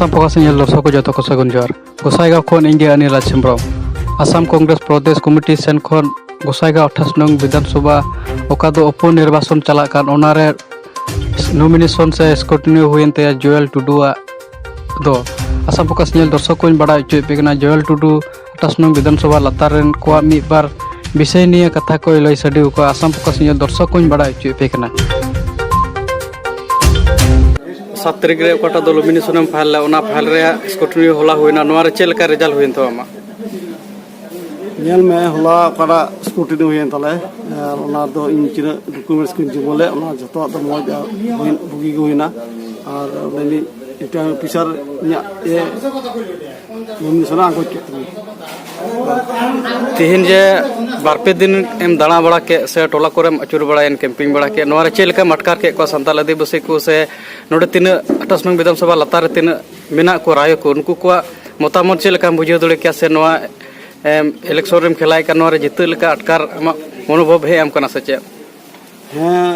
आसाम प्रकाश दर्शक को जो को सगुन जोहार गोसाईगाँव खन इंडिया अनिल राजचंद्र आसाम कांग्रेस प्रदेश कमिटी सेन खन गोसाईगाँव 28 नং विधानसभा ओका दो उपनिर्वाचन चलाकान ओनारे नॉमिनेशन से स्क्रूटनी हुईन ते जोयल टुडुआ दो आसाम प्रकाश दर्शक को बड़ा चुपना जोयल टुडू 28 नং विधानसभा लातारेन को मिद बार विषय निये कथा को लई सडी को आसाम प्रकाश दर्शक को बड़ा चुपना 7 तारीख रे ओकाटा दो नॉमिनेशन फाइल ओना फाइल रे स्क्रूटनी होला हुईना नोआरे चेल का रिजल्ट हुईन तो आमा नेल में होला ओकाटा स्क्रूटनी हुईन तले ओना दो इन चिना डॉक्यूमेंट्स को जमले ओना जतो तो मौज बुगी हुईना और लेनी इटा ऑफिसर न्या ए नॉमिनेशन आगो चतनी तिहिन जे बारपे दिन एम दाणा बड़ा के से टोला कोरेम अचुर बड़ायन कैंपिंग बड़ा के नोआरे चेल का मटकार के को संताल आदिवासी को से नोडे तीन 28 नং विधानसभा लातार तीन मेना को राय को उनको को मतामत चेल का बुझे दड़े क्या से नोआ इलेक्शन रेम खेलाय का नोआरे जित लेका अटकार मनोभाव हे एम कना से चे हैं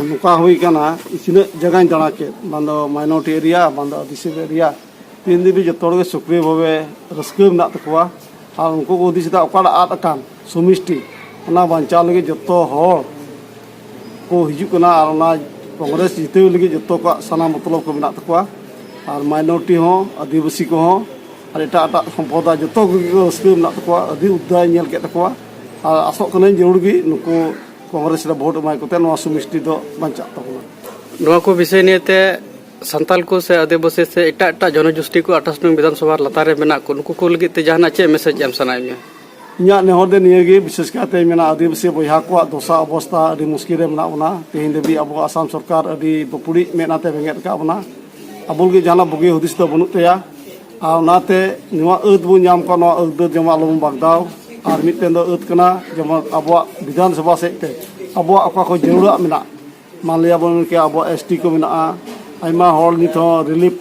नुका हुई कना इसिने जगह दाणा के बांदो माइनॉरिटी एरिया बांदो आदिवासी एरिया तीन दिन भी जतोड़ के सुक्रिय भावे रस्के में तकवा और उनको को दिसता ओकाड़ा आद अकान सुमिष्टि ओना बांचा लगे जतो हर को हिजु कना और ओना कांग्रेस जीते लगे जतो को सना मतलब को मेना तकवा और माइनॉरिटी हो आदिवासी को हो और एटा एटा संपदा जतो को रस्के में तकवा आदि उद्दाय नेल के तकवा और आसो कने जरूर गी नुको कांग्रेस रे वोट माय कोते नो सुमिष्टि दो बांचा तकवा नो को विषय नियते संताल को से आदिवासी से एटा एटा जनगोष्ठी को 28 नং विधानसभा लातारे मेना को नुको को लगी ते जहाना चे मैसेज एम सनाय में इन्या नेहर दे नियगे विशेष काते मेना आदिवासी बयहा को दोसा अवस्था अभी मुश्किल रे मेना बना तेहिन देबी अब आसाम सरकार अभी बपुड़ी मेनाते बेंगेट का बना अबुल के जाना बुगी हुदिस तो बनु तया आ नाते नवा अद बु नाम को नवा अद जमा लम बागदाव और मिटेन दो अद कना जमा अब विधानसभा सेते अब अका को जरूरत मेना मान लिया बन के अब एसटी को मेना आइमा हॉल नित रिलीफ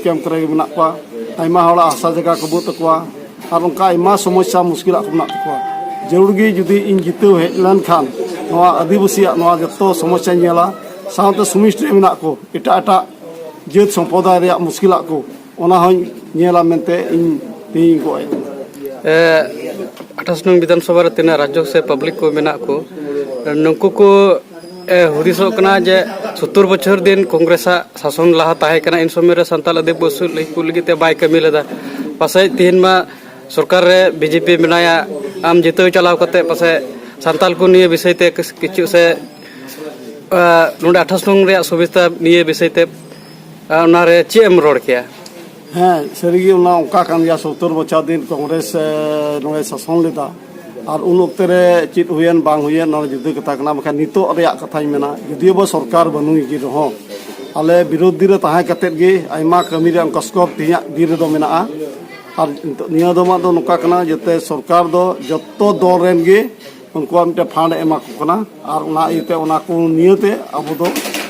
कैम्प करे मेना को आइमा हॉल आशा जगह को बुत तकवा और उनका आइमा समस्या मुश्किल को मेना तकवा जरूर गी जुदी इन जितो हेज लन खान नवा आदिवासी नवा जतो समस्या नेला साउते सुमिष्टि मेना को एटा एटा जेत संपदा रे मुश्किल को ओना हन नेला मेनते इन तीन को 28 नং विधानसभा रे तीन राज्य से पब्लिक को मेना को नुको को हुदिसो कना जे 70 बछर दिन कांग्रेस शासन लहा ताहे कना इन समय रे संताल आदिवासी लइकु लगिते बाय कमी लेदा पासे तीन मा सरकार रे बीजेपी मेनाया आम जितो चलाव कते पासे संताल को निये विषय ते किछु से नोडे 28 नং रे सुविधा निये विषय ते ओनारे चे एम रोड किया हैं सरीगी उना उनका कान गया 70 बछर दिन कांग्रेस नोए शासन लेदा और उन वक्त रे चित हुयन बांग हुयन न जुद्ध कथा कना बखा नितो रे कथा मेना यदि बो सरकार बनुई गी रहो आले विरोधी रे ताहे कते गे आइमा कमी रे कसकप तिया दिर दो मेना और निया दो मा दो नुका कना जते सरकार दो जत्तो दल रेन गे उनको मिटे फंड एमा को कना और उना इते उना को नियते अब दो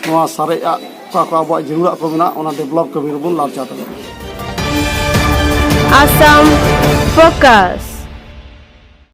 नवा सारे का को अब जरूरत को मेना उना डेवलप कमी रे बुन लाचा तले आसाम फोकस।